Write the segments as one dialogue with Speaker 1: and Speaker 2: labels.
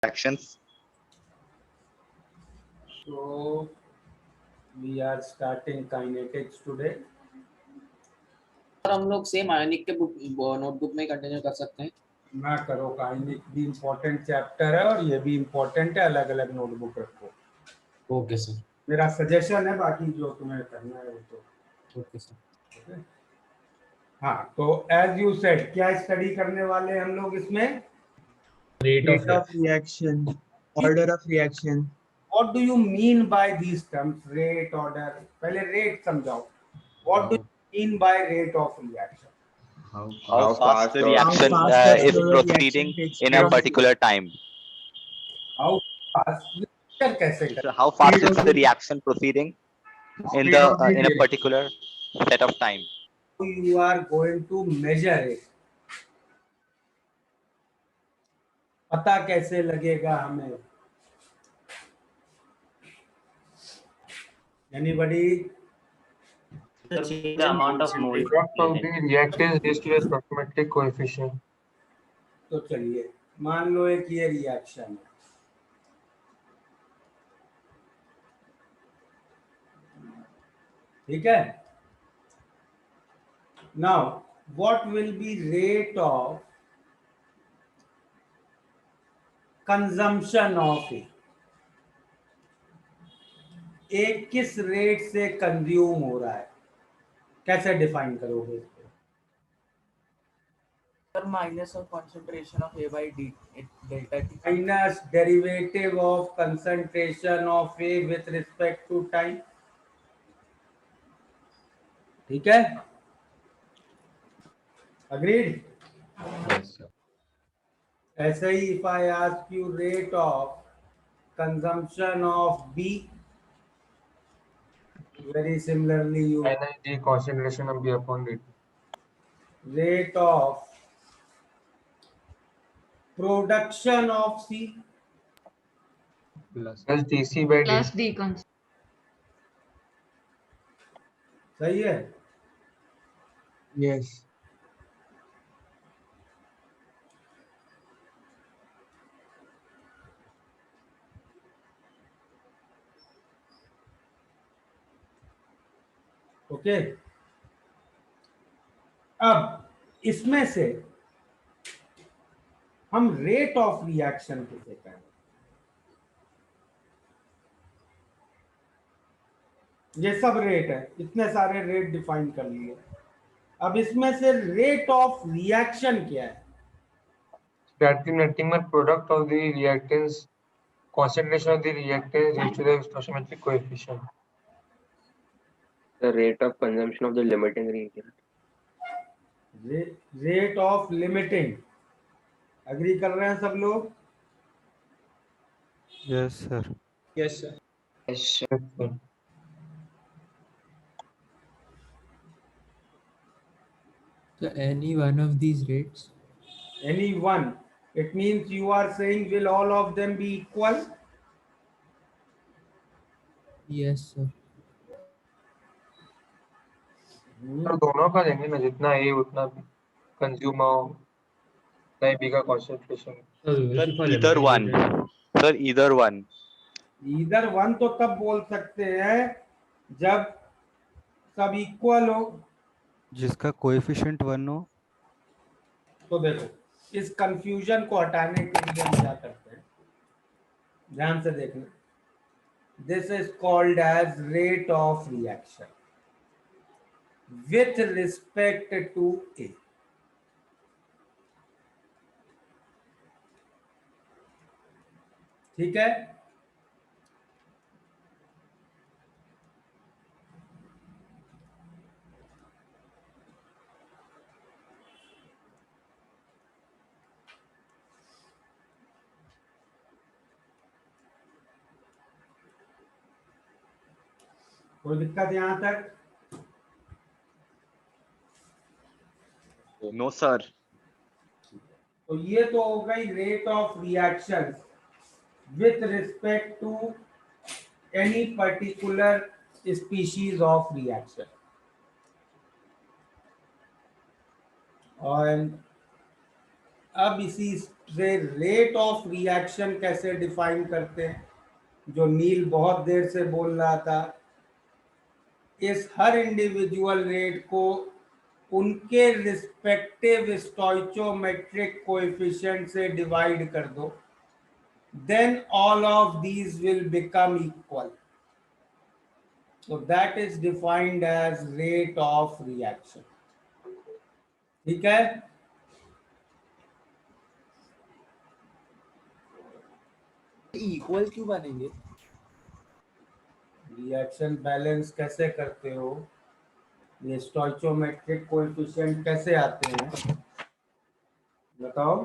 Speaker 1: reactions.
Speaker 2: So we are starting kinetics today.
Speaker 3: और हम लोग सेम आयनिक के नोटबुक में कंटिन्यू कर सकते हैं।
Speaker 2: ना करो, काइनेटिक भी इम्पोर्टेंट चैप्टर है और ये भी इम्पोर्टेंट है, अलग अलग नोटबुक रखो।
Speaker 3: Okay sir.
Speaker 2: मेरा सजेशन है, बाकी जो तुम्हें करना है वो तो
Speaker 3: ओके सर।
Speaker 2: हाँ, तो एज यू सेड क्या स्टडी करने वाले हम लोग इसमें?
Speaker 4: Rate of reaction, order of reaction.
Speaker 2: What do you mean by these terms? Rate, order. पहले rate समझाओ. What do you mean by rate of reaction?
Speaker 1: How fast the reaction
Speaker 4: How fast the
Speaker 1: is
Speaker 4: slow reaction
Speaker 1: proceeding
Speaker 4: takes
Speaker 1: in a
Speaker 4: place.
Speaker 1: particular time.
Speaker 2: How fast? Reaction कैसे
Speaker 1: So
Speaker 2: करें?
Speaker 1: how fast
Speaker 4: Speed
Speaker 1: is
Speaker 4: of
Speaker 1: the
Speaker 4: the-
Speaker 1: reaction proceeding in
Speaker 4: Speed
Speaker 1: the
Speaker 4: of the
Speaker 1: in a
Speaker 4: reaction.
Speaker 1: particular set of time?
Speaker 2: You are going to measure it. पता कैसे लगेगा हमें? Anybody?
Speaker 5: The amount of mole.
Speaker 6: Product of the reactants raised to the stoichiometric coefficient.
Speaker 2: तो चलिए मान लो एक ये reaction है, ठीक है? Now what will be rate of consumption of it? एक किस रेट से कंज्यूम हो रहा है, कैसे डिफाइन करोगे इसको?
Speaker 7: minus of concentration of A by D delta T.
Speaker 2: Minus derivative of concentration of A with respect to time, ठीक है? अग्रीड? ऐसे ही if I ask you rate of consumption of B, very similarly you
Speaker 6: The concentration of B upon dt.
Speaker 2: rate of production of C
Speaker 6: Plus dC by
Speaker 8: plus
Speaker 6: dt.
Speaker 8: d
Speaker 2: सही है?
Speaker 4: Yes.
Speaker 2: Okay अब इसमें से हम rate of reaction कैसे करें? ये सब रेट है, इतने सारे रेट डिफाइन कर लिए। अब इसमें से रेट ऑफ रिएक्शन क्या है?
Speaker 6: That the nothing but product of the reactants, concentration of the reactants raised to the stoichiometric coefficient.
Speaker 9: The rate of consumption of the limiting reagent.
Speaker 2: Rate of limiting, agree कर रहे हैं सब लोग?
Speaker 10: Yes, sir.
Speaker 4: Yes, sir.
Speaker 9: Yes,
Speaker 6: Sir.
Speaker 10: So any one of these rates?
Speaker 2: Any one. It means you are saying will all of them be equal?
Speaker 10: Yes, sir.
Speaker 6: तो दोनों का देंगे ना, जितना A उतना कंज्यूम हो, उतना B का concentration.
Speaker 1: Sir, either one. Sir, either one.
Speaker 2: Either one तो तब बोल सकते हैं जब सब इक्वल हो।
Speaker 10: जिसका कोएफिशिएंट 1 हो।
Speaker 2: तो देखो इस कंफ्यूजन को हटाने के लिए हम क्या करते हैं, ध्यान से देखना। This is called as rate of reaction with respect to A. ठीक है? कोई दिक्कत यहां तक?
Speaker 1: No, sir.
Speaker 2: तो ये तो हो गई rate of reaction with respect to any particular species of reaction. और अब इसी से रेट ऑफ रिएक्शन कैसे डिफाइन करते हैं, जो नील बहुत देर से बोल रहा था। इस हर इंडिविजुअल रेट को उनके रिस्पेक्टिव स्टोइचोमेट्रिक कोएफिशिएंट से डिवाइड कर दो, then all of these will become equal. So that is defined as rate of reaction. ठीक है?
Speaker 7: इक्वल क्यों बनेंगे?
Speaker 2: रिएक्शन बैलेंस कैसे करते हो, ये स्टोइचोमेट्रिक कोएफिशिएंट कैसे आते हैं बताओ।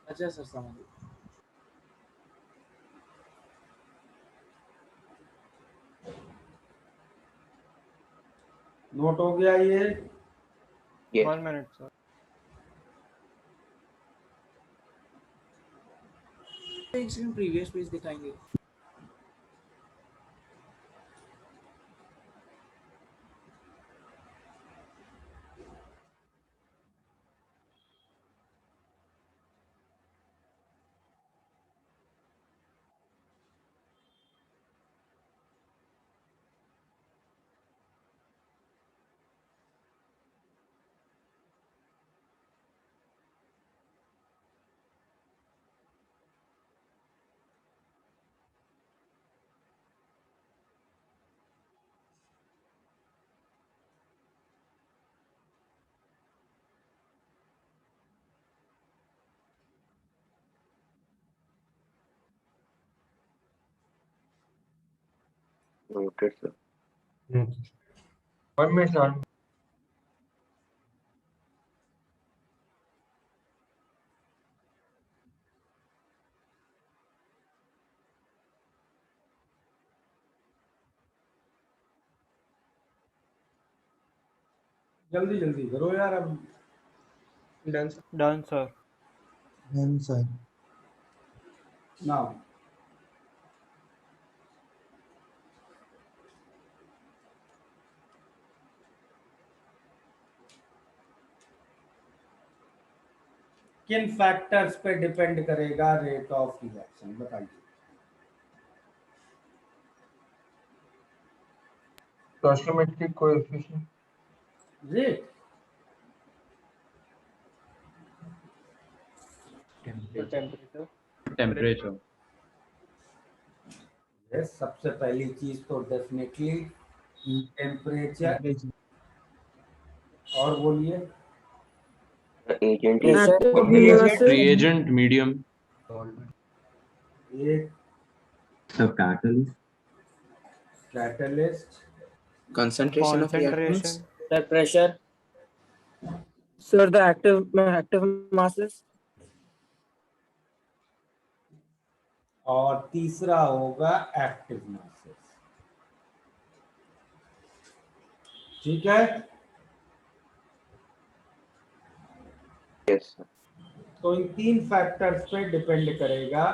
Speaker 7: अच्छा सर, समझ गया।
Speaker 2: नोट हो गया ये?
Speaker 9: Yes.
Speaker 6: 1 minute, sir.
Speaker 7: इसमें प्रीवियस पेज दिखाएंगे।
Speaker 9: Noted, sir.
Speaker 6: 1 minute, sir.
Speaker 2: जल्दी जल्दी करो यार अब।
Speaker 6: Done, sir. Done, sir.
Speaker 4: Done, sir.
Speaker 2: Now किन फैक्टर्स पे डिपेंड करेगा रेट ऑफ रिएक्शन बताइए।
Speaker 6: Stoichiometric coefficient.
Speaker 2: Rate
Speaker 6: Temperature.
Speaker 10: Temperature.
Speaker 2: Yes, सबसे पहली चीज तो डेफिनेटली टेम्परेचर।
Speaker 4: Temperature.
Speaker 2: और बोलिए।
Speaker 9: Agent
Speaker 10: Reagent medium.
Speaker 2: एक
Speaker 10: The catalyst.
Speaker 2: Catalyst.
Speaker 3: Concentration of reactants.
Speaker 7: Sir, pressure. Sir, the active masses.
Speaker 2: और तीसरा होगा एक्टिव मासेस। ठीक है,
Speaker 9: Yes, sir.
Speaker 2: तो इन तीन फैक्टर्स पे डिपेंड करेगा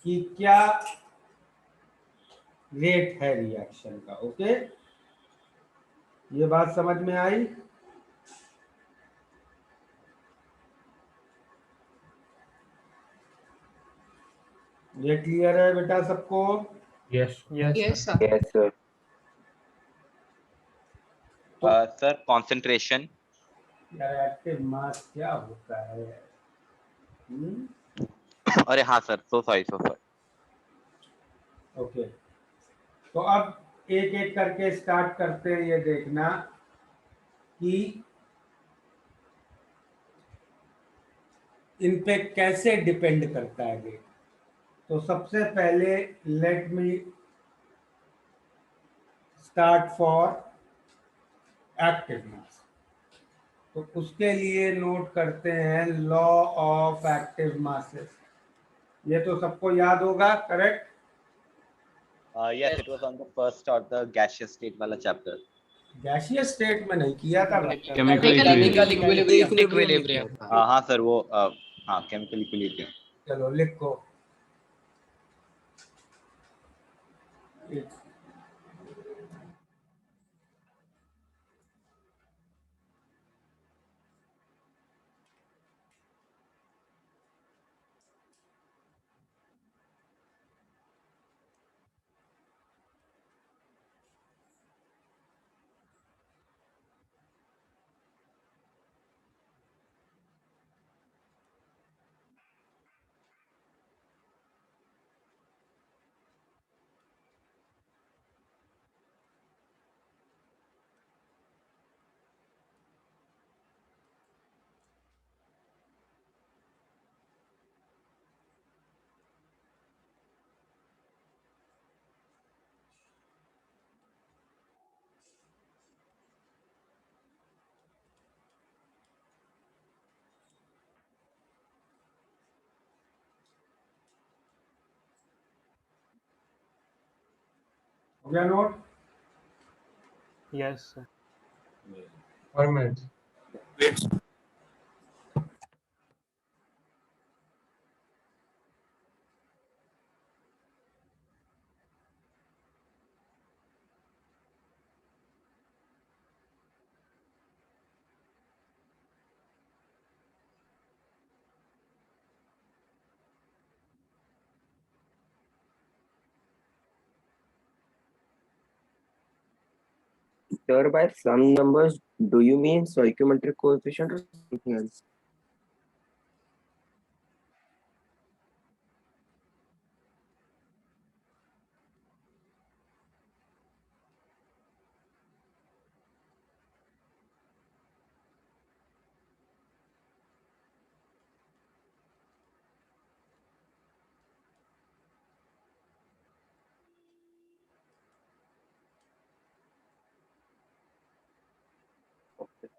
Speaker 2: कि क्या रेट है रिएक्शन का। ओके, ये बात समझ में आई? ये क्लियर है बेटा सबको?
Speaker 6: Yes.
Speaker 3: Yes, sir.
Speaker 9: Yes, sir.
Speaker 1: Sir concentration.
Speaker 2: यार एक्टिव मास क्या होता है?
Speaker 1: अरे हाँ सर, सो सॉरी।
Speaker 2: ओके, तो अब एक एक करके स्टार्ट करते हैं। ये देखना कि इन पे कैसे डिपेंड करता है रेट। तो सबसे पहले let me start for active mass. तो उसके लिए नोट करते हैं लॉ ऑफ एक्टिव मासेस। ये तो सबको याद होगा, correct?
Speaker 1: Yes, it was on the first और द गैसियस स्टेट वाला चैप्टर।
Speaker 2: गैसियस स्टेट में नहीं किया था भाई।
Speaker 3: Chemical equilibrium.
Speaker 1: हाँ सर, वो हाँ केमिकल इक्विलिब्रियम।
Speaker 2: चलो लिखो। हो गया note?
Speaker 5: Yes, sir.
Speaker 6: 1 minute.
Speaker 9: Sir, by some numbers, do you mean stoichiometric coefficient or something else? Okay.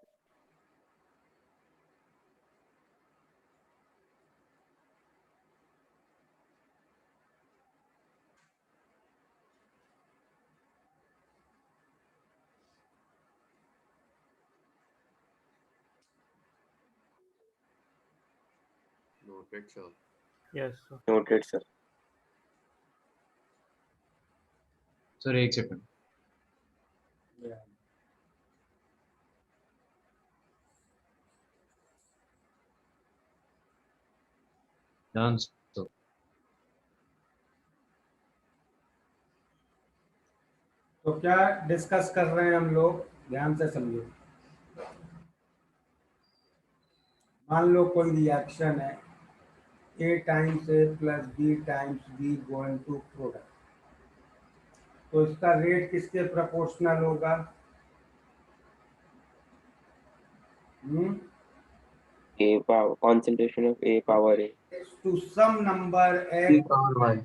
Speaker 8: Noted, sir.
Speaker 5: Yes, sir.
Speaker 9: Noted, sir.
Speaker 4: Sir एक सेकंड. डन.
Speaker 2: तो क्या डिस्कस कर रहे हैं हम लोग, ध्यान से समझो. मान लो कोई रिएक्शन है, A times A plus B times B going to product, तो इसका रेट किसके प्रोपोर्शनल होगा?
Speaker 9: A power concentration of A power A.
Speaker 2: To some number
Speaker 6: B
Speaker 2: X
Speaker 6: power Y.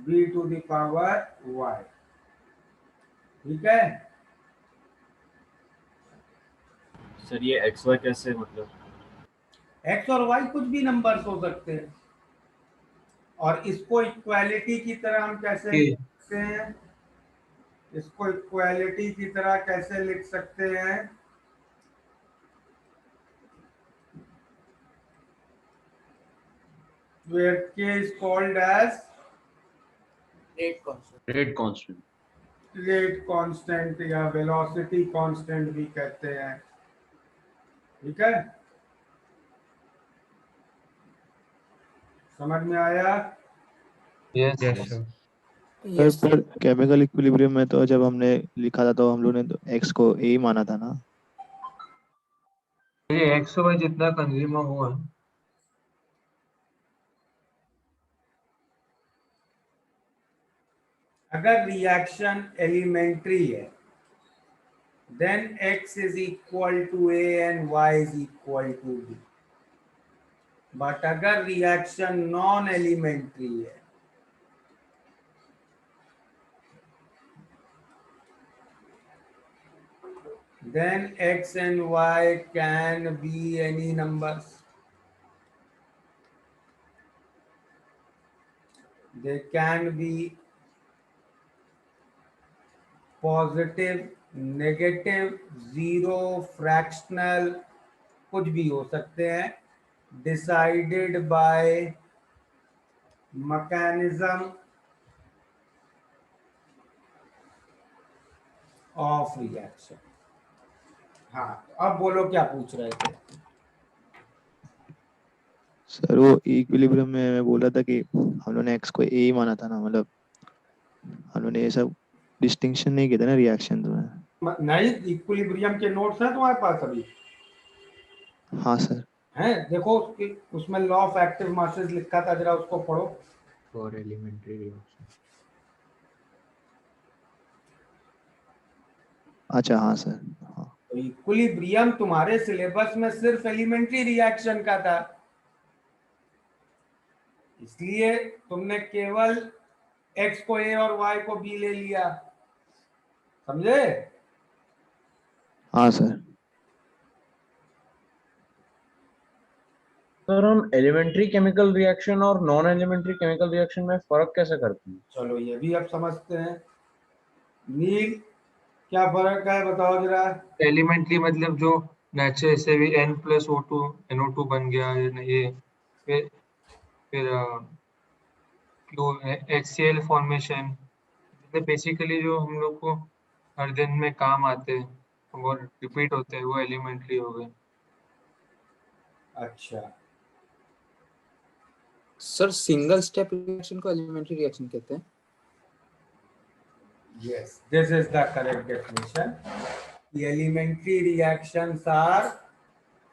Speaker 2: B to the power Y. ठीक है?
Speaker 8: Sir ये x Y कैसे मतलब?
Speaker 2: X और Y कुछ भी नंबर्स हो सकते हैं, और इसको इक्वालिटी की तरह हम कैसे
Speaker 6: Okay.
Speaker 2: लिख सकते हैं? इसको इक्वालिटी की तरह कैसे लिख सकते हैं? where K is called as
Speaker 7: Rate constant.
Speaker 8: Rate constant.
Speaker 2: Rate constant या वेलोसिटी कांस्टेंट भी कहते हैं. ठीक है, समझ में आया?
Speaker 6: Yes,
Speaker 4: yes
Speaker 6: yes.
Speaker 4: Sir.
Speaker 11: Sir chemical equilibrium में तो जब हमने लिखा था तो हम लोग ने तो एक्स को ए ही माना था ना.
Speaker 6: ये X और Y जितना कंज्यूम हुआ है.
Speaker 2: अगर रिएक्शन एलिमेंट्री है, then X is equal to A and Y is equal to B. But अगर रिएक्शन नॉन एलिमेंट्री है, then X and Y can be any numbers. They can be positive, negative, zero, fractional, कुछ भी हो सकते हैं. Decided by mechanism of reaction. हाँ, अब बोलो क्या पूछ रहे थे?
Speaker 11: सर वो इक्विलिब्रियम में मैं बोल रहा था कि हम लोग ने एक्स को ए ही माना था ना, मतलब हम लोग ने ये सब डिस्टिंक्शन नहीं किया था ना रिएक्शन में.
Speaker 2: नहीं, इक्विलिब्रियम के नोट्स हैं तुम्हारे पास अभी?
Speaker 11: हाँ सर.
Speaker 2: हैं, देखो उसमें लॉ ऑफ एक्टिव मासेस लिखा था, जरा उसको पढ़ो.
Speaker 4: For elementary reaction.
Speaker 11: अच्छा हाँ सर. हाँ.
Speaker 2: तो इक्विलिब्रियम तुम्हारे सिलेबस में सिर्फ एलिमेंट्री रिएक्शन का था, इसलिए तुमने केवल एक्स को ए और वाई को बी ले लिया. समझे?
Speaker 11: हाँ सर.
Speaker 8: सर हम एलिमेंट्री केमिकल रिएक्शन और नॉन एलिमेंट्री केमिकल रिएक्शन में फर्क कैसे करते हैं?
Speaker 2: चलो ये भी अब समझते हैं. नील, क्या फर्क है बताओ जरा।
Speaker 6: एलिमेंट्री मतलब जो नेचुरल से भी N+O2 NO2 बन गया ये फिर HCl फॉर्मेशन, मतलब बेसिकली जो हम लोग को हर दिन में काम आते हैं वो रिपीट होते हैं, वो एलिमेंट्री हो गए।
Speaker 2: अच्छा,
Speaker 7: सर सिंगल स्टेप रिएक्शन को एलिमेंट्री रिएक्शन कहते हैं।
Speaker 2: yes, this is the correct definition. The elementary reactions are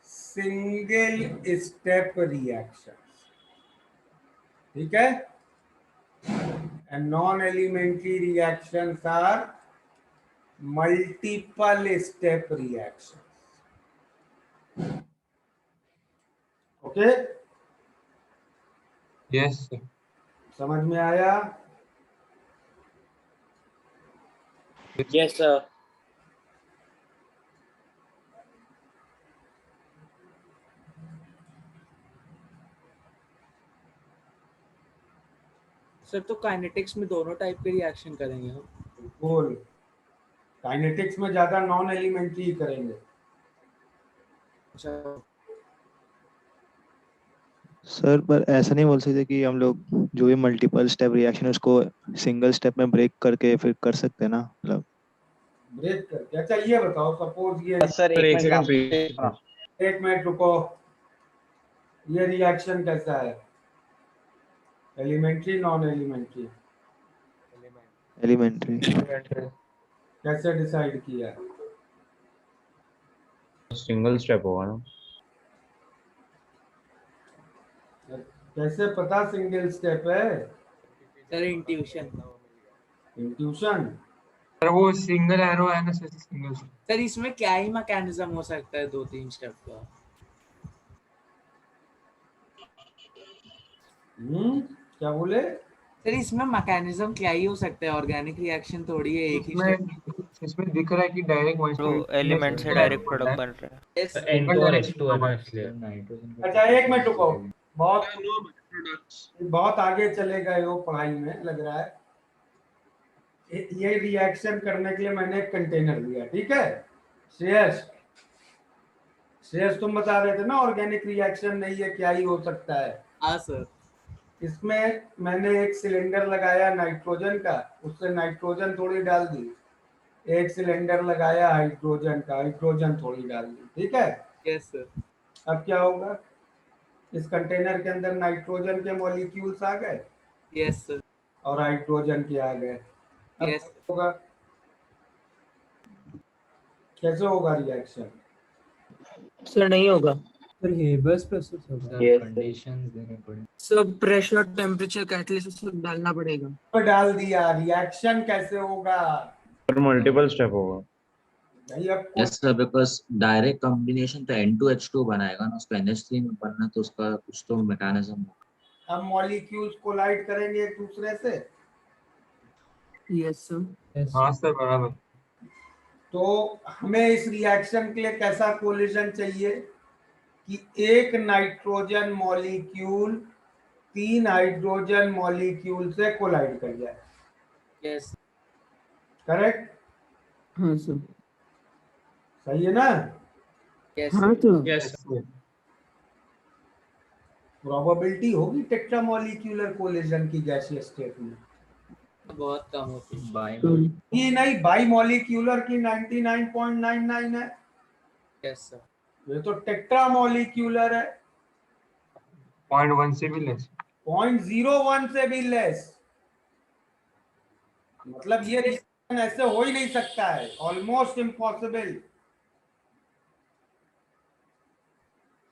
Speaker 2: single step reactions, ठीक है, and non-elementary reactions are multiple step reactions. Okay,
Speaker 6: yes sir.
Speaker 2: समझ में आया?
Speaker 3: Yes sir.
Speaker 7: सर तो kinetics में दोनों टाइप के रिएक्शन करेंगे हम।
Speaker 2: बिल्कुल, काइनेटिक्स में ज्यादा नॉन एलिमेंट्री ही करेंगे।
Speaker 7: अच्छा,
Speaker 11: सर पर ऐसा नहीं बोल सकते कि हम लोग जो भी मल्टीपल स्टेप रिएक्शन है उसको सिंगल स्टेप में ब्रेक करके फिर कर सकते हैं ना, मतलब
Speaker 2: ब्रेक करके, अच्छा ये बताओ, सपोज ये,
Speaker 1: सर एक मिनट
Speaker 2: एक मिनट रुको, ये रिएक्शन कैसा है, एलिमेंट्री नॉन एलिमेंट्री,
Speaker 11: एलिमेंट्री।
Speaker 2: कैसे डिसाइड किया?
Speaker 8: सिंगल स्टेप होगा ना।
Speaker 2: कैसे पता सिंगल स्टेप है?
Speaker 7: Sir intuition.
Speaker 2: इंट्यूशन?
Speaker 6: सर वो सिंगल एरो है ना, सिंगल।
Speaker 7: सर इसमें क्या ही मैकेनिज्म हो सकता है 2-3 स्टेप का?
Speaker 2: क्या बोले?
Speaker 7: सर इसमें मैकेनिज्म क्या ही हो सकता है, ऑर्गेनिक रिएक्शन थोड़ी है एक ही स्टेप।
Speaker 6: इसमें दिख रहा है कि डायरेक्ट वॉइस
Speaker 1: एलिमेंट से डायरेक्ट प्रोडक्ट बन रहा है।
Speaker 7: Yes,
Speaker 8: N2 और H2 है ना इसलिए।
Speaker 2: अच्छा एक मिनट रुको, बहुत बहुत आगे चले गए हो पढ़ाई में लग रहा है। ये रिएक्शन करने के लिए मैंने एक कंटेनर लिया, ठीक है। श्रेयस, श्रेयस तुम बता रहे थे ना ऑर्गेनिक रिएक्शन नहीं है, क्या ही हो सकता है।
Speaker 7: हाँ सर।
Speaker 2: इसमें मैंने एक सिलेंडर लगाया नाइट्रोजन का, उससे नाइट्रोजन थोड़ी डाल दी, एक सिलेंडर लगाया हाइड्रोजन का, हाइड्रोजन थोड़ी डाल दी, ठीक है।
Speaker 7: Yes sir.
Speaker 2: अब क्या होगा, इस कंटेनर के अंदर नाइट्रोजन के मॉलिक्यूल्स आ गए
Speaker 7: यस सर।
Speaker 2: और हाइड्रोजन के आ गए। अब
Speaker 7: यस
Speaker 2: क्या होगा, कैसे होगा रिएक्शन?
Speaker 4: सर नहीं होगा।
Speaker 10: सर हेबर्स प्रोसेस होगा।
Speaker 8: कंडीशंस देने पड़े।
Speaker 4: सब प्रेशर टेम्परेचर कैटलिस्ट सब डालना पड़ेगा।
Speaker 2: तो डाल दिया, रिएक्शन कैसे होगा?
Speaker 8: पर मल्टीपल स्टेप होगा।
Speaker 2: भाई अब
Speaker 5: yes sir, because direct combination तो N2H2 बनाएगा ना, उसको NH3 में बनना, तो उसका कुछ तो मैकेनिज्म होगा।
Speaker 2: अब मॉलिक्यूल्स कोलाइड करेंगे एक दूसरे से।
Speaker 4: Yes sir.
Speaker 6: हाँ सर बराबर।
Speaker 2: तो हमें इस रिएक्शन के लिए कैसा कोलिजन चाहिए कि एक नाइट्रोजन मॉलिक्यूल 3 हाइड्रोजन मॉलिक्यूल से कोलाइड कर जाए।
Speaker 7: यस।
Speaker 2: करेक्ट?
Speaker 4: हाँ सर।
Speaker 2: सही है ना?
Speaker 7: यस।
Speaker 4: हाँ सर।
Speaker 6: यस।
Speaker 2: प्रोबेबिलिटी होगी टेट्रामॉलिक्यूलर कोलिजन की गैसीय स्टेट में?
Speaker 7: बहुत कम होती है।
Speaker 2: ये नहीं, बाई मॉलिक्यूलर की 99.99 है।
Speaker 7: Yes sir.
Speaker 2: ये तो टेट्रामॉलिक्यूलर है,
Speaker 6: 0.1 से भी लेस।
Speaker 2: 0.01 से भी लेस। मतलब ये रिएक्शन ऐसे हो ही नहीं सकता है, ऑलमोस्ट इम्पॉसिबल।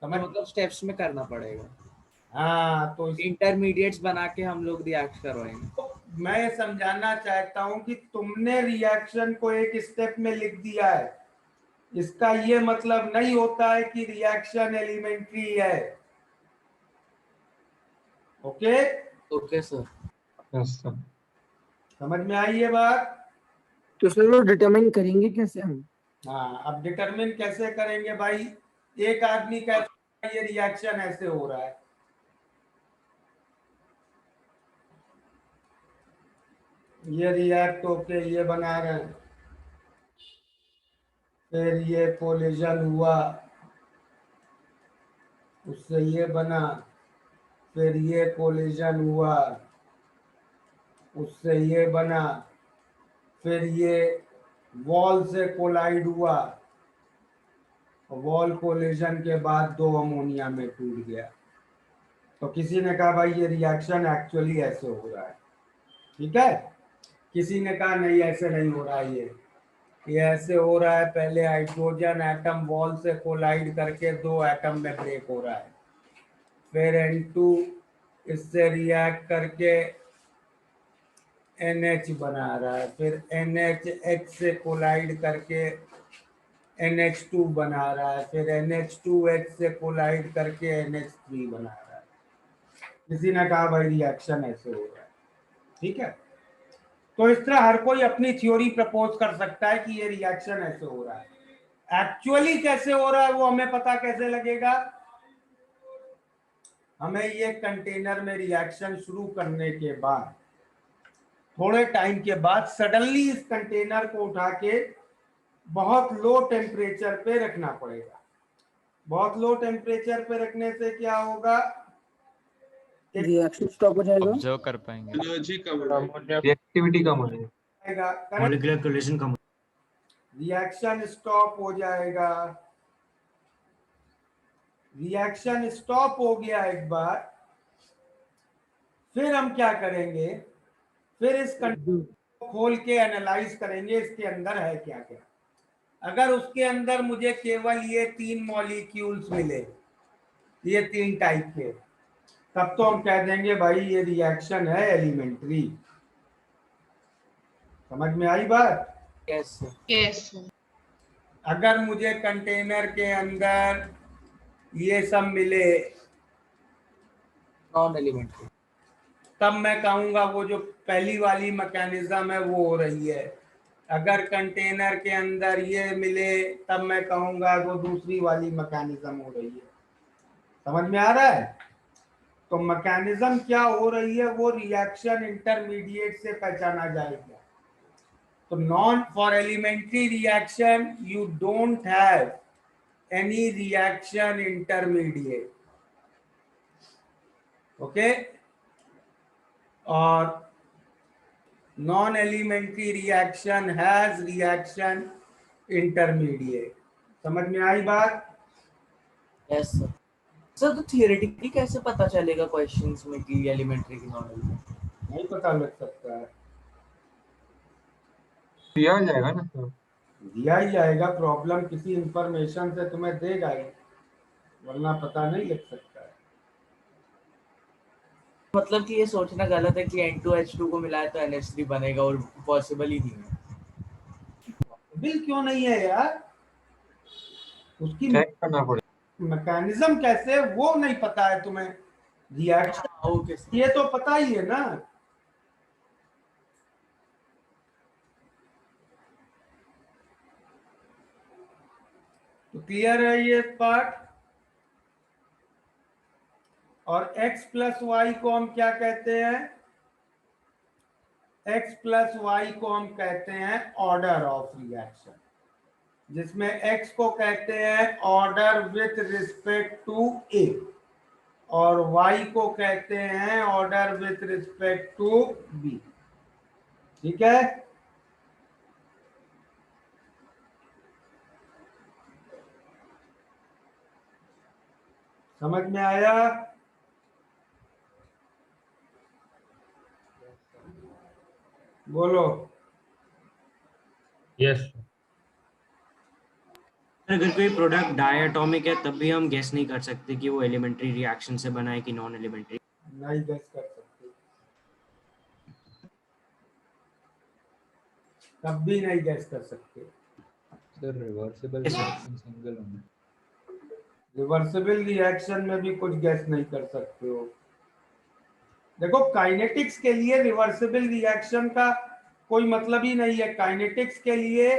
Speaker 2: समझ?
Speaker 7: मतलब स्टेप्स में करना पड़ेगा।
Speaker 2: हाँ, तो
Speaker 7: इंटरमीडिएट्स बना के हम लोग रिएक्ट करवाएंगे।
Speaker 2: मैं समझाना चाहता हूं कि तुमने रिएक्शन को एक स्टेप में लिख दिया है, इसका ये मतलब नहीं होता है कि रिएक्शन एलिमेंट्री है। Okay?
Speaker 7: Okay sir.
Speaker 6: Yes sir.
Speaker 2: समझ में आई ये बात?
Speaker 4: तो सर वो डिटरमाइन करेंगे कैसे हम?
Speaker 2: हाँ, अब डिटरमिन कैसे करेंगे भाई? एक आदमी कहता है ये रिएक्शन ऐसे हो रहा है, ये रिएक्ट होके ये बना रहे हैं, फिर ये कोलिजन हुआ, उससे ये बना, फिर ये कोलिजन हुआ, उससे ये बना, फिर ये वॉल से कोलाइड हुआ, वॉल कोलिजन के बाद दो अमोनिया में टूट गया। तो किसी ने कहा भाई ये रिएक्शन एक्चुअली ऐसे हो रहा है, ठीक है। किसी ने कहा नहीं ऐसे नहीं हो रहा है, ये ऐसे हो रहा है, पहले हाइड्रोजन एटम वॉल से कोलाइड करके दो एटम में ब्रेक हो रहा है, फिर N2 इससे रिएक्ट करके NH बना रहा है, फिर NH से कोलाइड करके NH2 बना रहा है, फिर NH2H से कोलाइड करके NH3 बना रहा है। किसी ने कहा भाई रिएक्शन ऐसे हो रहा है, ठीक है। तो इस तरह हर कोई अपनी थ्योरी प्रपोज कर सकता है कि ये रिएक्शन ऐसे हो रहा है। एक्चुअली कैसे हो रहा है वो हमें पता कैसे लगेगा? हमें ये कंटेनर में रिएक्शन शुरू करने के बाद थोड़े टाइम के बाद सडनली इस कंटेनर को उठा के बहुत लो टेम्परेचर पे रखना पड़ेगा। बहुत लो टेम्परेचर पे रखने से क्या होगा?
Speaker 12: रिएक्शन स्टॉप हो जाएगा,
Speaker 8: ऑब्जर्व कर पाएंगे,
Speaker 6: एनर्जी कम हो जाएगी, रिएक्टिविटी कम हो जाएगी,
Speaker 12: मॉलिक्यूलर कोलिजन कम,
Speaker 2: रिएक्शन स्टॉप हो जाएगा। रिएक्शन स्टॉप हो गया एक बार, फिर हम क्या करेंगे? फिर इस कंटेनर को खोल के एनालाइज करेंगे इसके अंदर है क्या क्या। अगर उसके अंदर मुझे केवल ये 3 मॉलिक्यूल्स मिले, ये 3 टाइप के, तब तो हम कह देंगे भाई ये रिएक्शन है एलिमेंट्री। समझ में आई बात?
Speaker 7: Yes
Speaker 13: yes.
Speaker 2: अगर मुझे कंटेनर के अंदर ये सब मिले
Speaker 7: नॉन एलिमेंट्री,
Speaker 2: तब मैं कहूंगा वो जो पहली वाली मैकेनिज्म है वो हो रही है। अगर कंटेनर के अंदर ये मिले तब मैं कहूंगा वो दूसरी वाली मैकेनिज्म हो रही है। समझ में आ रहा है? तो मैकेनिज्म क्या हो रही है वो रिएक्शन इंटरमीडिएट से पहचाना जाएगा। तो non for elementary reaction you don't have any reaction intermediate, okay. और non elementary reaction has reaction intermediate. समझ में आई बात?
Speaker 7: Yes sir. सर तो थियोरेटिकली कैसे पता चलेगा क्वेश्चंस में कि एलिमेंट्री की नॉन एलिमेंट्री?
Speaker 2: नहीं पता लग सकता है,
Speaker 6: दिया जाएगा ना सर,
Speaker 2: दिया ही जाएगा। प्रॉब्लम किसी इंफॉर्मेशन से तुम्हें देगा ही, वरना पता नहीं लग सकता है।
Speaker 7: मतलब कि ये सोचना गलत है कि N2H2 को मिलाए तो NH3 बनेगा, और पॉसिबल ही नहीं है।
Speaker 2: बिल क्यों नहीं है यार? उसकी
Speaker 6: चेक करना पड़ेगा,
Speaker 2: मैकेनिज्म कैसे वो नहीं पता है तुम्हें। Reaction
Speaker 7: okay sir.
Speaker 2: ये तो पता ही है ना। तो क्लियर है ये पार्ट। और x प्लस वाई को हम क्या कहते हैं? x प्लस वाई को हम कहते हैं ऑर्डर ऑफ रिएक्शन, जिसमें x को कहते हैं order with respect to a और y को कहते हैं order with respect to b। ठीक है? समझ में आया? बोलो।
Speaker 8: यस।
Speaker 12: अगर कोई प्रोडक्ट डायटोमिक है तब भी हम गेस नहीं कर सकते कि वो एलिमेंट्री रिएक्शन से बना है कि नॉन एलिमेंट्री।
Speaker 2: नहीं गेस कर सकते, तब भी नहीं गेस कर सकते।
Speaker 8: सर रिवर्सिबल रिएक्शन सिंगल होना,
Speaker 2: रिवर्सिबल रिएक्शन में भी कुछ गेस नहीं कर सकते हो। देखो काइनेटिक्स के लिए रिवर्सिबल रिएक्शन का कोई मतलब ही नहीं है। काइनेटिक्स के लिए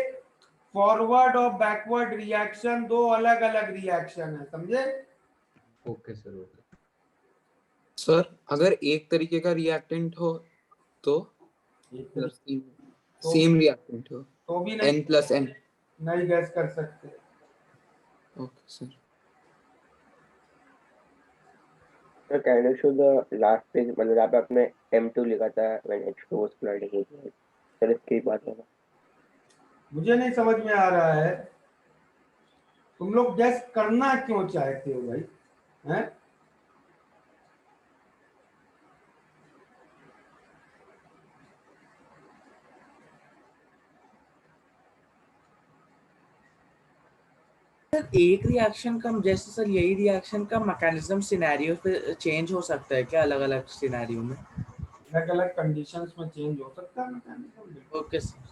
Speaker 2: फॉरवर्ड और बैकवर्ड रिएक्शन दो अलग अलग रिएक्शन है, समझे?
Speaker 8: Okay sir, okay.
Speaker 14: सर अगर एक तरीके का रिएक्टेंट हो तो
Speaker 2: तो,
Speaker 10: reactant हो
Speaker 2: तो भी नहीं,
Speaker 10: n plus n
Speaker 2: नहीं गैस कर सकते।
Speaker 10: okay sir
Speaker 9: So can you show the last page, मतलब यहाँ पे आपने M2 लिखा था when H2 was colliding with it. Sir इसकी बात है।
Speaker 2: मुझे नहीं समझ में आ रहा है तुम लोग गैस करना क्यों चाहते हो भाई, हैं?
Speaker 7: सर एक रिएक्शन का जैसे सर यही रिएक्शन का मैकेनिज्म सिनेरियो पे चेंज हो सकता है क्या, अलग अलग सिनेरियो में?
Speaker 2: अलग अलग कंडीशंस में चेंज हो सकता है मैकेनिज्म।
Speaker 7: Okay sir.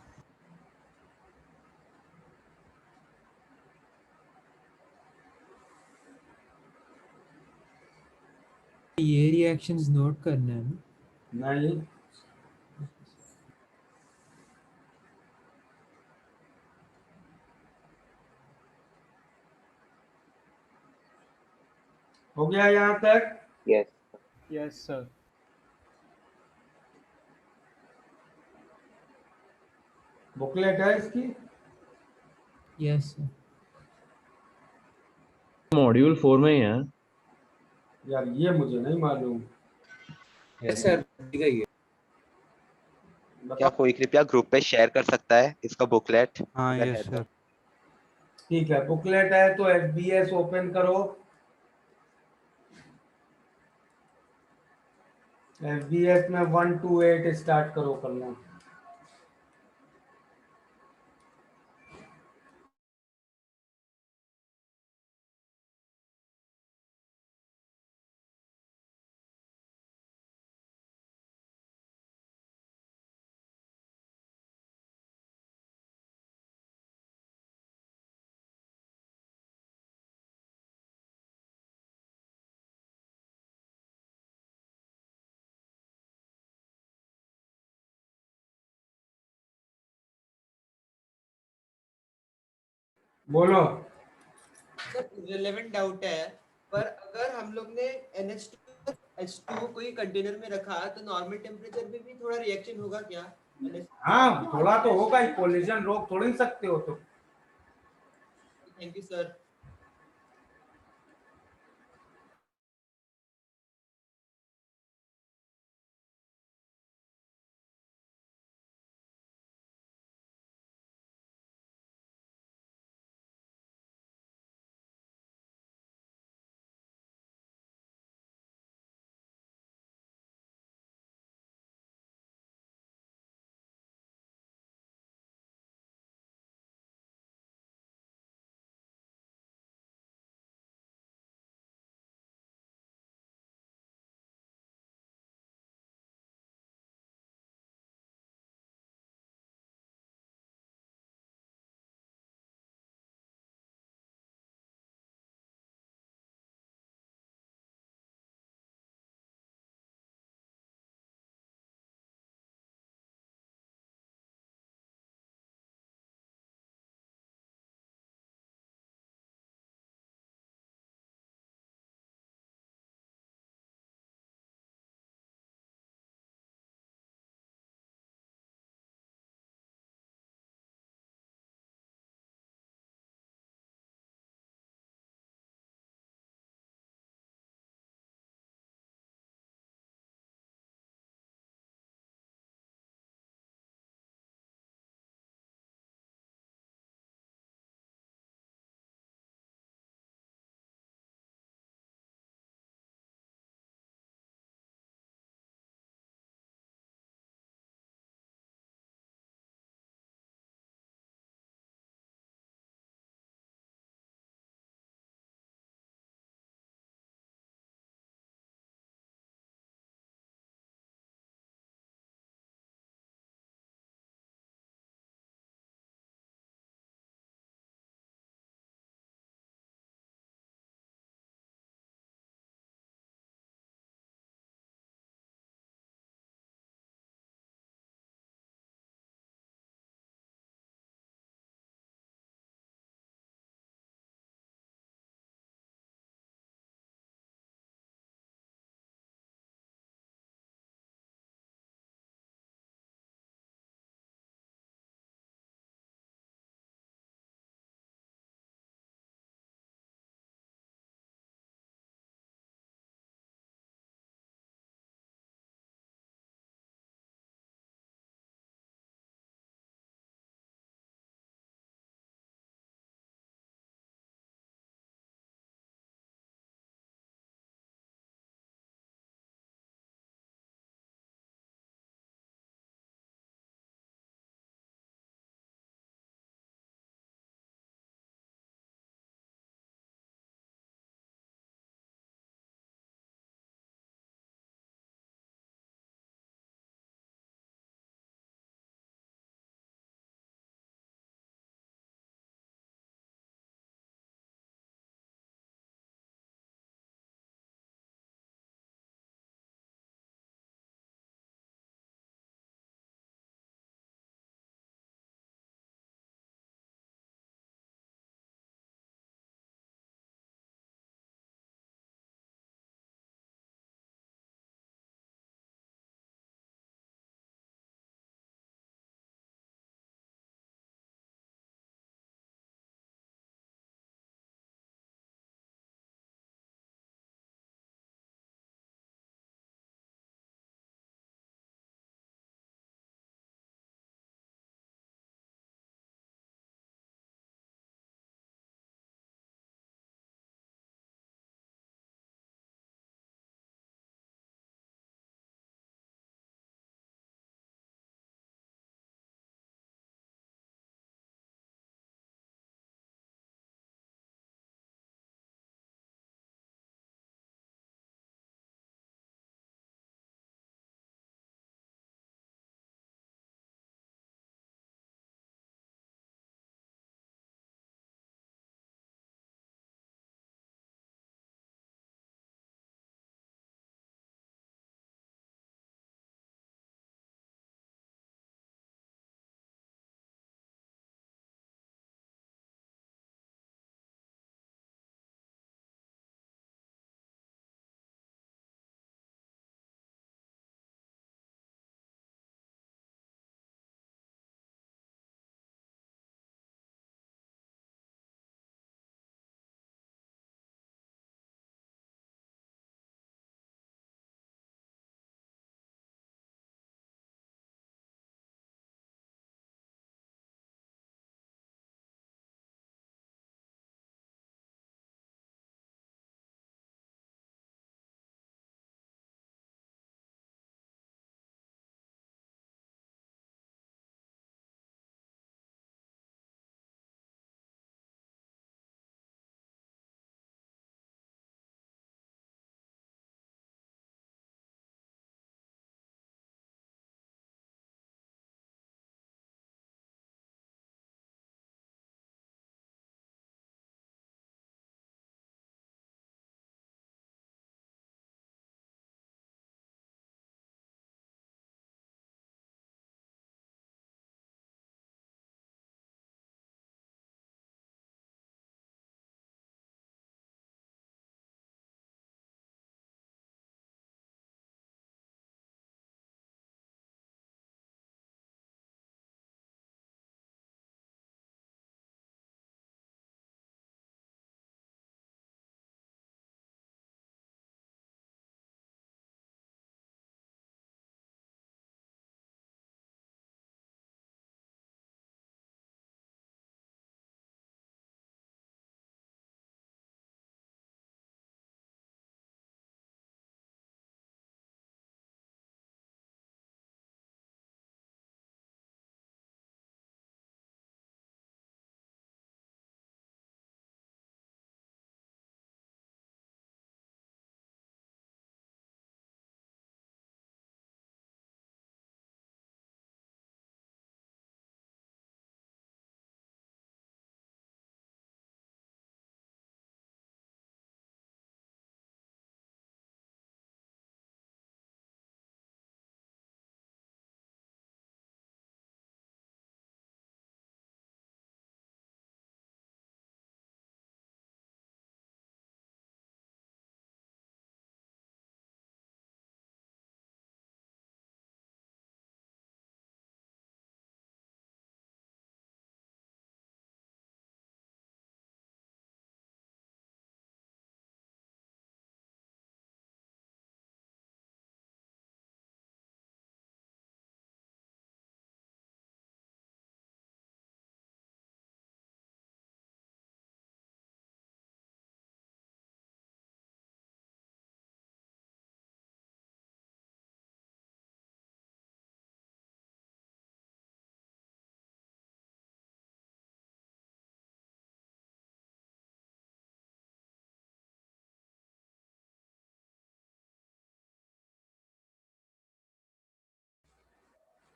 Speaker 10: ये रिएक्शंस नोट करना है ना?
Speaker 2: नहीं, हो गया यहाँ तक?
Speaker 9: Yes.
Speaker 8: Yes, sir.
Speaker 2: बुकलेट है इसकी?
Speaker 10: Yes sir
Speaker 13: मॉड्यूल 4 में ही है
Speaker 2: यार ये मुझे नहीं मालूम।
Speaker 7: सर गई है।
Speaker 1: क्या कोई कृपया ग्रुप पे शेयर कर सकता है इसका बुकलेट?
Speaker 14: हाँ
Speaker 1: अगर
Speaker 14: यस
Speaker 1: है तो।
Speaker 14: सर।
Speaker 2: ठीक है, बुकलेट है तो FBS ओपन करो। FBS में 1 to 8 स्टार्ट करो करना। बोलो।
Speaker 4: सर रिलेवेंट डाउट है, पर अगर हम लोग ने NH2 H2 कोई कंटेनर में रखा तो नॉर्मल टेम्परेचर पे भी थोड़ा रिएक्शन होगा क्या?
Speaker 2: हाँ थोड़ा तो होगा ही, कोलिजन रोक थोड़ी सकते हो तुम।
Speaker 4: Thank you sir.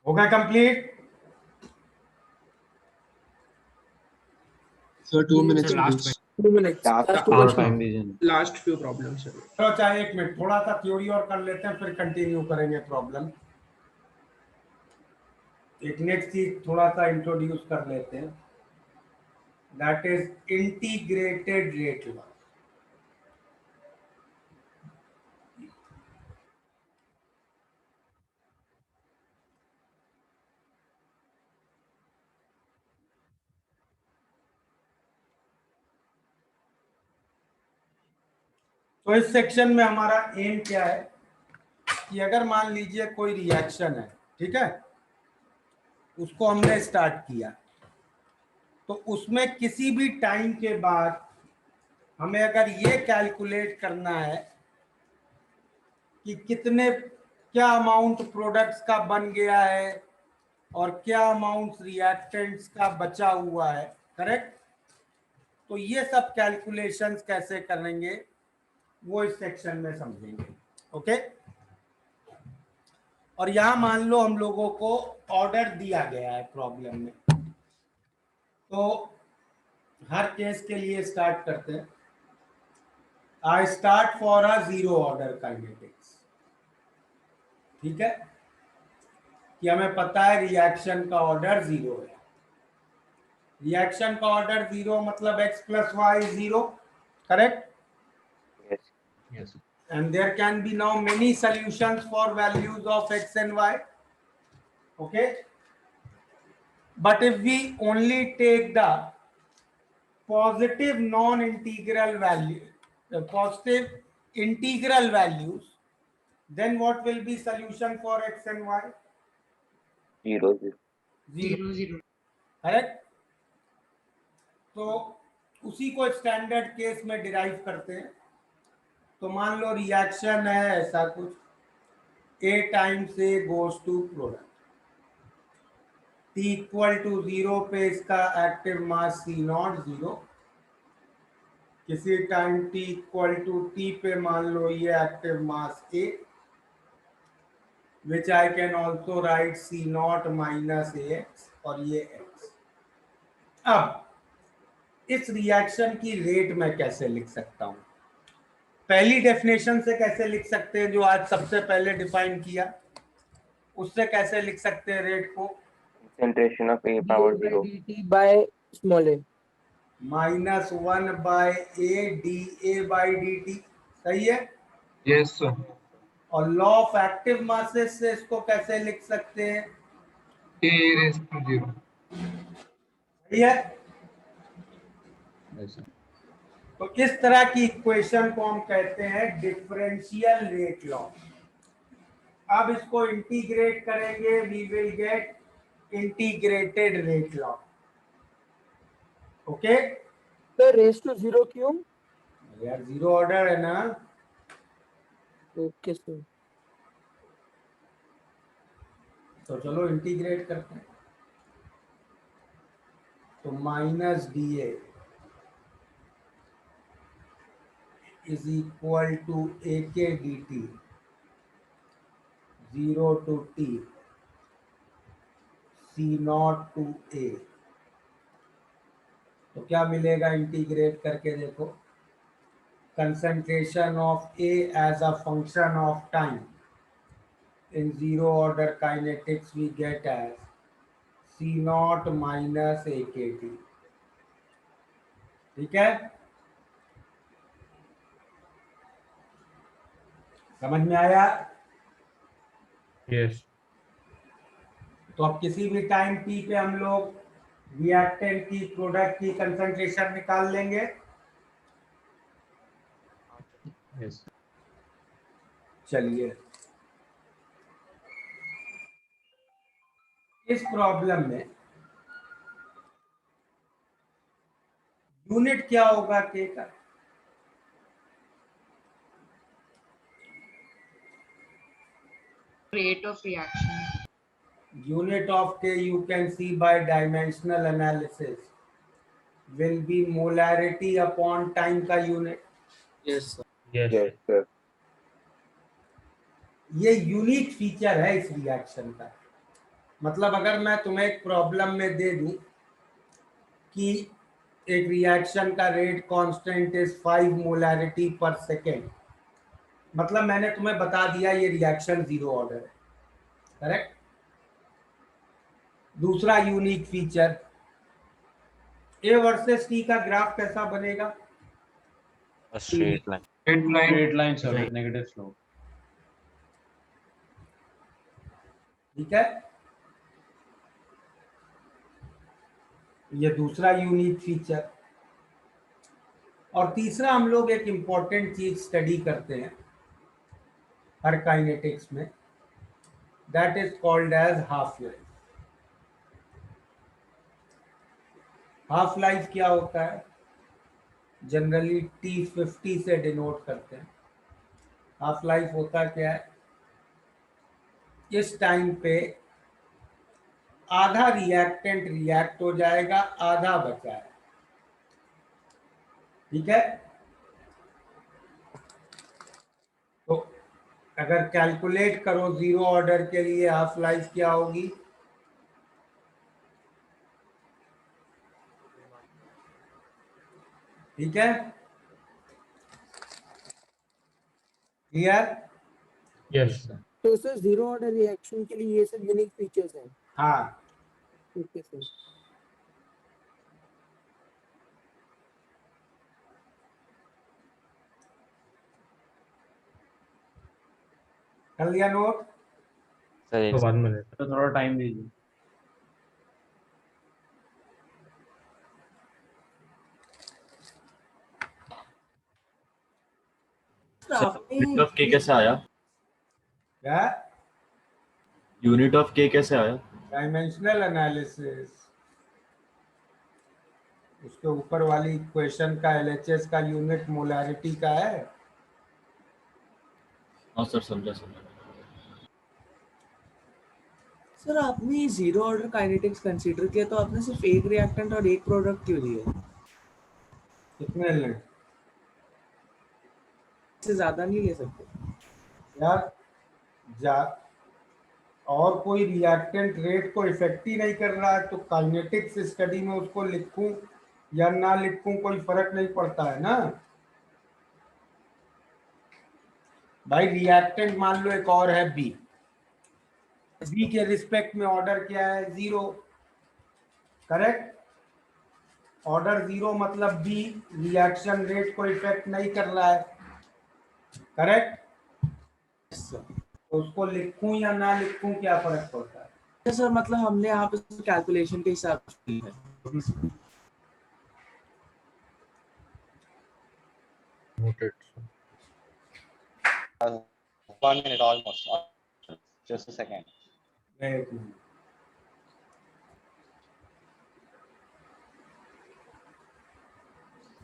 Speaker 2: हो गया complete?
Speaker 10: So 2 minutes
Speaker 12: Sir,
Speaker 10: to
Speaker 12: last
Speaker 10: this.
Speaker 7: 2 minutes.
Speaker 9: Last
Speaker 7: Last
Speaker 9: two
Speaker 7: two
Speaker 9: questions.
Speaker 8: time दीजिए।
Speaker 7: Last few problems.
Speaker 2: चलो चाहे 1 मिनट थोड़ा सा थ्योरी और कर लेते हैं, फिर कंटिन्यू करेंगे प्रॉब्लम। एक नेक्स्ट चीज थोड़ा सा इंट्रोड्यूस कर लेते हैं, that is integrated rate law. तो इस सेक्शन में हमारा एम क्या है कि अगर मान लीजिए कोई रिएक्शन है, ठीक है, उसको हमने स्टार्ट किया, तो उसमें किसी भी टाइम के बाद हमें अगर ये कैलकुलेट करना है कि क्या अमाउंट प्रोडक्ट्स का बन गया है और क्या अमाउंट रिएक्टेंट्स का बचा हुआ है, करेक्ट? तो ये सब कैलकुलेशंस कैसे करेंगे वो इस सेक्शन में समझेंगे, ओके? और यहां मान लो हम लोगों को ऑर्डर दिया गया है प्रॉब्लम में, तो हर केस के लिए स्टार्ट करते हैं। I start for a zero order kinetics, ठीक है, कि हमें पता है रिएक्शन का ऑर्डर 0 है। रिएक्शन का ऑर्डर 0 मतलब x + y 0, correct?
Speaker 9: Yes.
Speaker 8: Yes.
Speaker 2: And there can be now many solutions for values of x and y, okay? But if we only take the positive non-integral value, the positive integral values, then what will be solution for x and y?
Speaker 9: 0,
Speaker 2: 0, correct? तो उसी को standard case में derive करते हैं। तो मान लो reaction है ऐसा कुछ, A times A goes to product, T = 0 पे इसका एक्टिव मास C0 0, किसी टाइम T = T पे मान लो ये active mass A, which I can also right C0 - AX और ये X। अब इस रिएक्शन की रेट मैं कैसे लिख सकता हूं? पहली डेफिनेशन से कैसे लिख सकते हैं, जो आज सबसे पहले डिफाइन किया, उससे कैसे लिख सकते हैं रेट को?
Speaker 9: concentration of A power 0.
Speaker 7: dt by small a.
Speaker 2: -1/a dA/dt, सही है?
Speaker 6: Yes, sir.
Speaker 2: और लॉ ऑफ एक्टिव मासेस से इसको कैसे लिख सकते हैं?
Speaker 6: A⁻0.
Speaker 2: सही है?
Speaker 8: Yes, sir.
Speaker 2: तो इस तरह की इक्वेशन को हम कहते हैं डिफरेंशियल रेट लॉ। अब इसको इंटीग्रेट करेंगे, we will get integrated rate law, okay?
Speaker 7: तो रेस टू 0 क्यों?
Speaker 2: यार 0 ऑर्डर है ना,
Speaker 7: ओके सर।
Speaker 2: तो चलो इंटीग्रेट करते हैं। तो -dA is equal to AK dt 0 to T C0 to A। तो क्या मिलेगा इंटीग्रेट करके? देखो, concentration of A as a function of time in zero order kinetics we get as C0 - AKT, ठीक है? समझ में आया?
Speaker 6: Yes.
Speaker 2: तो अब किसी भी टाइम t पे हम लोग रिएक्टेंट की, प्रोडक्ट की कंसंट्रेशन निकाल लेंगे।
Speaker 8: Yes.
Speaker 2: चलिए, इस प्रॉब्लम में यूनिट क्या होगा K का?
Speaker 13: Rate of reaction.
Speaker 2: Unit of K you can see by dimensional analysis will be molarity upon time का unit.
Speaker 7: Yes sir.
Speaker 6: Yes.
Speaker 9: Yes, sir.
Speaker 2: ये यूनिक फीचर है इस रिएक्शन का। मतलब अगर मैं तुम्हें एक प्रॉब्लम में दे दूं कि एक रिएक्शन का रेट कांस्टेंट इज 5 मोलैरिटी पर सेकेंड, मतलब मैंने तुम्हें बता दिया ये रिएक्शन जीरो ऑर्डर है, करेक्ट। दूसरा unique feature, A versus T का ग्राफ कैसा बनेगा?
Speaker 1: Straight line.
Speaker 6: Straight line
Speaker 8: sir, negative slope.
Speaker 2: ठीक है, ये दूसरा यूनिक फीचर। और तीसरा हम लोग एक इंपॉर्टेंट चीज स्टडी करते हैं हर काइनेटिक्स में, that is called as half life. Half life क्या होता है? जनरली T50 से डिनोट करते हैं। हाफ लाइफ होता क्या है? इस टाइम पे आधा रिएक्टेंट रिएक्ट हो जाएगा, आधा बचा है, ठीक है। तो अगर कैलकुलेट करो जीरो ऑर्डर के लिए हाफ लाइफ क्या होगी? ठीक है, क्लियर?
Speaker 8: Yes sir.
Speaker 13: तो सर जीरो ऑर्डर रिएक्शन के लिए ये सब यूनिक फीचर्स हैं।
Speaker 2: हाँ,
Speaker 13: ओके सर।
Speaker 2: कर लिया नोट?
Speaker 1: सर
Speaker 8: तो 1 मिनट, तो थोड़ा टाइम दीजिए।
Speaker 7: यूनिट
Speaker 8: ऑफ के कैसे आया?
Speaker 2: क्या?
Speaker 8: यूनिट ऑफ के कैसे आया?
Speaker 2: डायमेंशनल एनालिसिस, उसके ऊपर वाली इक्वेशन का LHS का यूनिट मोलैरिटी का है।
Speaker 8: हाँ सर, समझा समझा।
Speaker 7: सर आपने जीरो ऑर्डर काइनेटिक्स कंसीडर किया तो आपने सिर्फ एक रिएक्टेंट और एक प्रोडक्ट क्यों लिए?
Speaker 2: कितने लें?
Speaker 7: इससे ज्यादा नहीं ले सकते
Speaker 2: यार जा, और कोई रिएक्टेंट रेट को इफेक्ट ही नहीं कर रहा है तो काइनेटिक्स स्टडी में उसको लिखूं या ना लिखूं कोई फर्क नहीं पड़ता है ना भाई। रिएक्टेंट मान लो एक और है बी, बी के रिस्पेक्ट में ऑर्डर क्या है? Zero, correct. ऑर्डर जीरो मतलब बी रिएक्शन रेट को इफेक्ट नहीं कर रहा है, करेक्ट। तो उसको लिखूं या ना लिखूं क्या फर्क पड़ता है?
Speaker 7: सर मतलब हमने यहाँ पे कैलकुलेशन के हिसाब से की है।
Speaker 8: Noted.
Speaker 1: 1 minute almost. Just a second.
Speaker 2: एक मिनट।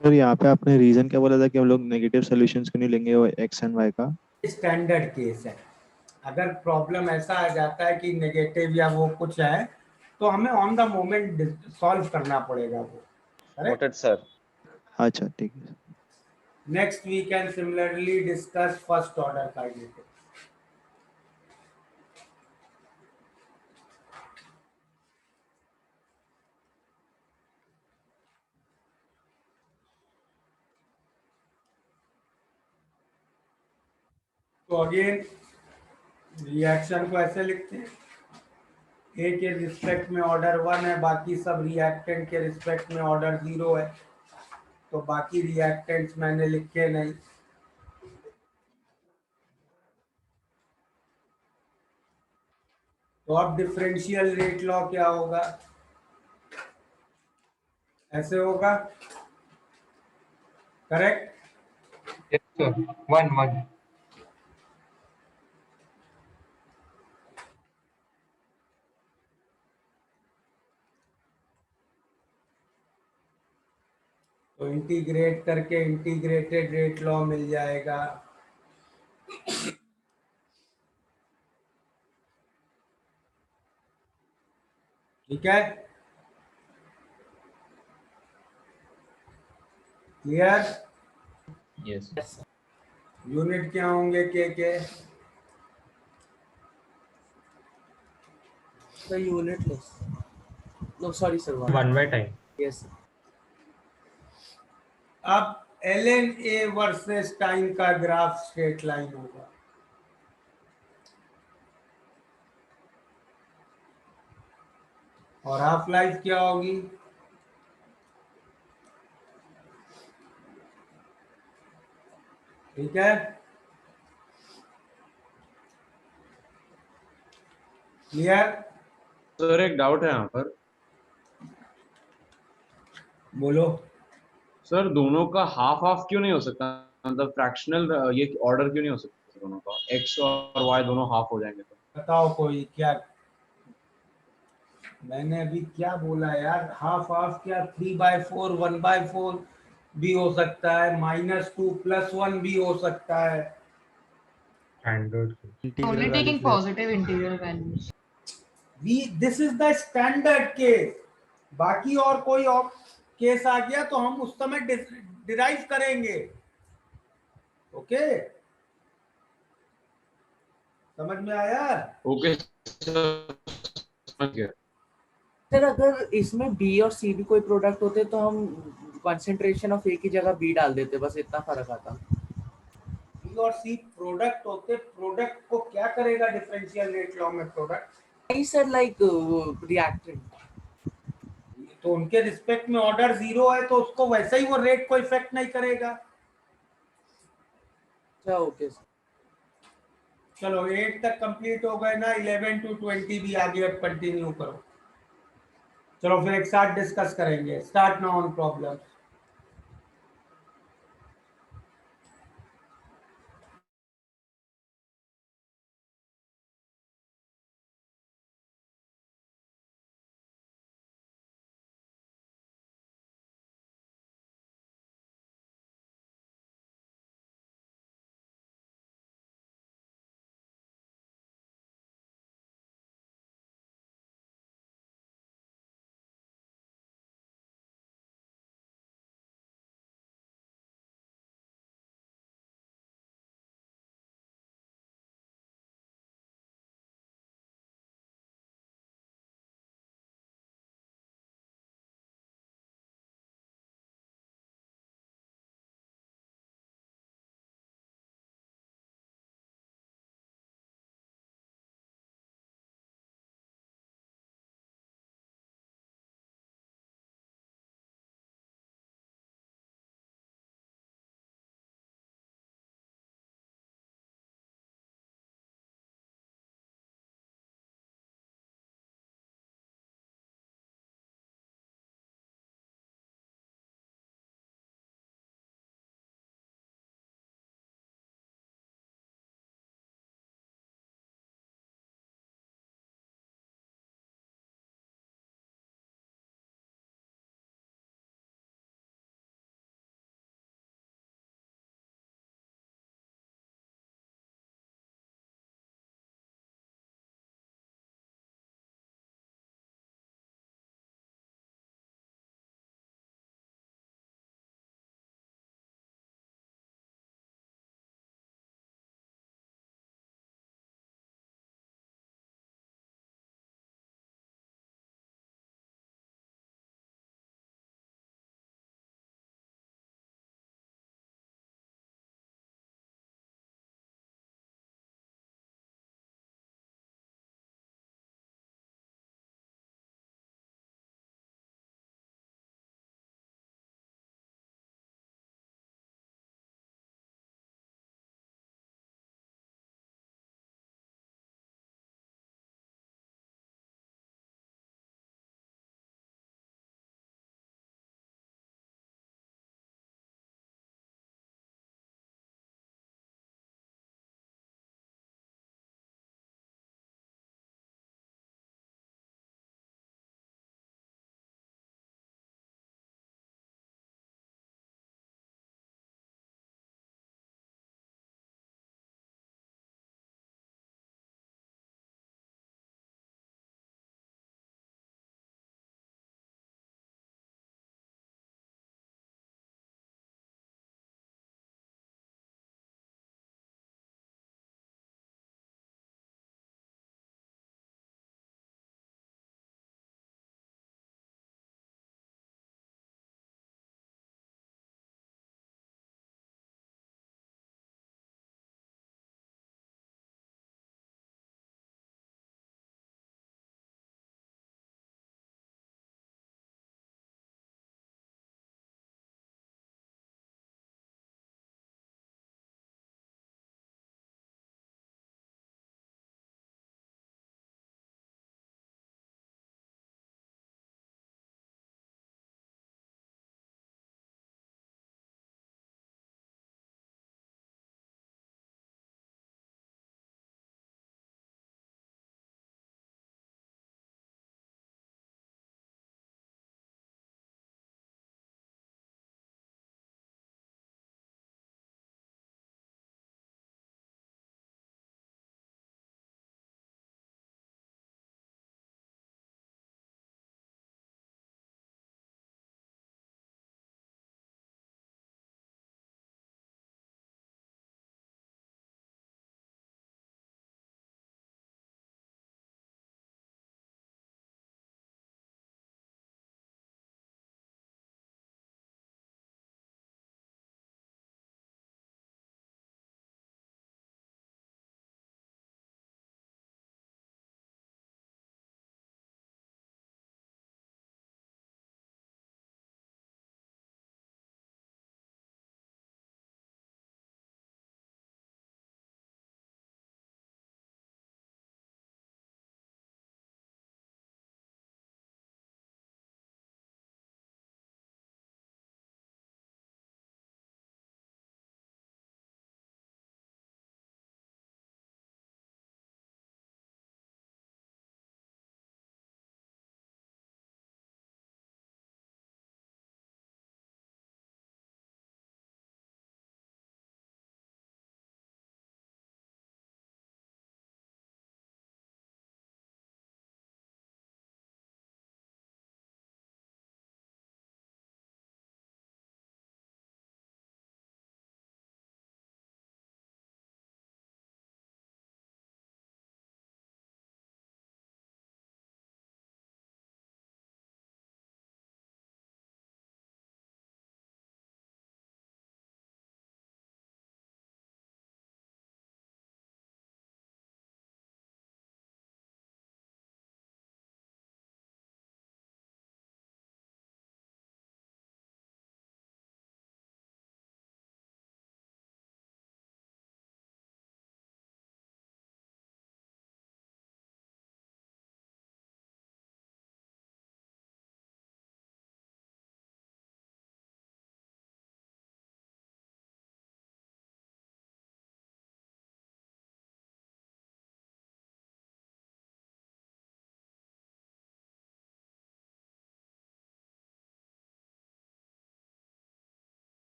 Speaker 11: सर यहाँ पे आपने रीजन क्या बोला था कि हम लोग नेगेटिव सॉल्यूशंस क्यों नहीं लेंगे वो एक्स एंड वाई का?
Speaker 2: स्टैंडर्ड केस है, अगर प्रॉब्लम ऐसा आ जाता है कि नेगेटिव या वो कुछ है तो हमें ऑन द मोमेंट सॉल्व करना पड़ेगा वो, करेक्ट।
Speaker 1: Noted, sir.
Speaker 11: अच्छा ठीक है।
Speaker 2: Next we can similarly discuss first order kinetics. तो अगेन रिएक्शन को ऐसे लिखते हैं, ए के रिस्पेक्ट में ऑर्डर 1 है, बाकी सब रिएक्टेंट के रिस्पेक्ट में ऑर्डर 0 है, तो बाकी रिएक्टेंट्स मैंने लिखे नहीं। तो अब डिफरेंशियल रेट लॉ क्या होगा? ऐसे होगा, करेक्ट।
Speaker 6: Yes, sir. 1
Speaker 2: तो इंटीग्रेट करके इंटीग्रेटेड रेट लॉ मिल जाएगा। ठीक है, क्लियर?
Speaker 8: यस।
Speaker 2: यूनिट क्या होंगे के?
Speaker 7: The unitless. No, sorry, sir.
Speaker 14: One by time.
Speaker 7: Yes. Sir.
Speaker 2: अब ln a वर्सेस टाइम का ग्राफ स्ट्रेट लाइन होगा। और हाफ लाइफ क्या होगी? ठीक है, क्लियर?
Speaker 15: सर एक डाउट है यहाँ पर।
Speaker 2: बोलो।
Speaker 15: सर दोनों का हाफ हाफ क्यों नहीं हो सकता, मतलब फ्रैक्शनल ये ऑर्डर क्यों नहीं हो सकता दोनों का, x और y दोनों हाफ हो जाएंगे तो?
Speaker 2: बताओ कोई क्या, मैंने अभी क्या बोला यार? हाफ हाफ क्या, 3/4 1/4 भी हो सकता है, -2 +1 भी हो सकता है।
Speaker 14: Standard.
Speaker 16: Only taking positive integral values.
Speaker 2: This is the standard case. बाकी और कोई और केस आ गया तो हम उस समय डिराइव करेंगे। ओके, समझ में आया?
Speaker 15: ओके समझ गया।
Speaker 7: सर अगर इसमें बी और सी भी कोई प्रोडक्ट होते तो हम कंसंट्रेशन ऑफ ए की जगह बी डाल देते, बस इतना फर्क आता।
Speaker 2: बी और सी प्रोडक्ट होते, प्रोडक्ट को क्या करेगा डिफरेंशियल रेट लॉ में? प्रोडक्ट
Speaker 7: नहीं सर, लाइक रिएक्टेंट,
Speaker 2: तो उनके रिस्पेक्ट में ऑर्डर 0 है तो उसको वैसे ही वो रेट को इफेक्ट नहीं करेगा।
Speaker 7: अच्छा ओके सर।
Speaker 2: चलो 8 तक कंप्लीट हो गए ना, 11 to 20 भी आगे अब कंटिन्यू करो। चलो फिर एक साथ डिस्कस करेंगे। Start now on problem.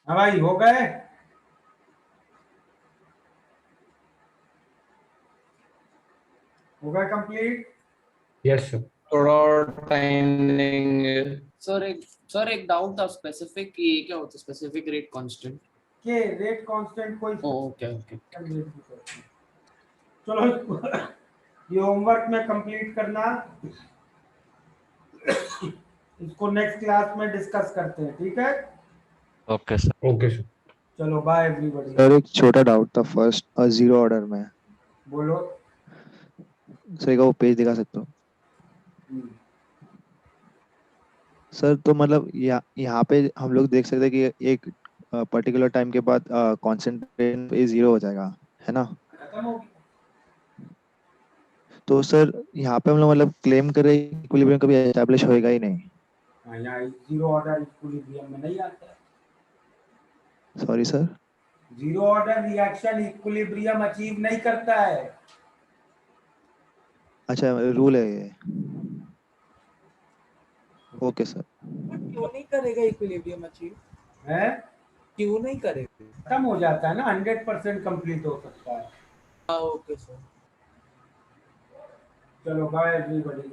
Speaker 2: हाँ भाई हो गए? हो गए कंप्लीट?
Speaker 14: Yes sir.
Speaker 15: थोड़ा और टाइम देंगे।
Speaker 3: सर एक डाउट था स्पेसिफिक, ये क्या होता है स्पेसिफिक रेट कांस्टेंट?
Speaker 2: के रेट कांस्टेंट कोई
Speaker 3: ओके ओके।
Speaker 2: चलो ये होमवर्क में कंप्लीट करना, इसको नेक्स्ट क्लास में डिस्कस करते हैं, ठीक है?
Speaker 5: Okay sir.
Speaker 14: Okay sir.
Speaker 2: चलो बाय एवरीबॉडी।
Speaker 11: सर एक छोटा डाउट था फर्स्ट जीरो ऑर्डर में।
Speaker 2: बोलो।
Speaker 11: सर एक वो पेज दिखा सकते हो सर? तो मतलब यहाँ पे हम लोग देख सकते हैं कि एक पर्टिकुलर टाइम के बाद कॉन्सेंट्रेशन पे जीरो हो जाएगा, है ना?
Speaker 2: खत्म हो गया।
Speaker 11: तो सर यहाँ पे हम लोग मतलब क्लेम कर रहे हैं इक्विलिब्रियम कभी एस्टैब्लिश होएगा ही नहीं।
Speaker 2: हाँ, यहाँ जीरो ऑर्डर इक्विलिब्रियम में नहीं आता है।
Speaker 11: Sorry sir.
Speaker 2: Zero order reaction equilibrium achieve नहीं करता है।
Speaker 11: अच्छा रूल है ये। Okay sir.
Speaker 7: क्यों नहीं करेगा इक्विलिब्रियम अचीव?
Speaker 2: है?
Speaker 7: क्यों नहीं करेगा?
Speaker 2: खत्म हो जाता है ना, 100% कंप्लीट हो सकता है।
Speaker 7: Okay sir.
Speaker 2: चलो बाय एवरीबॉडी।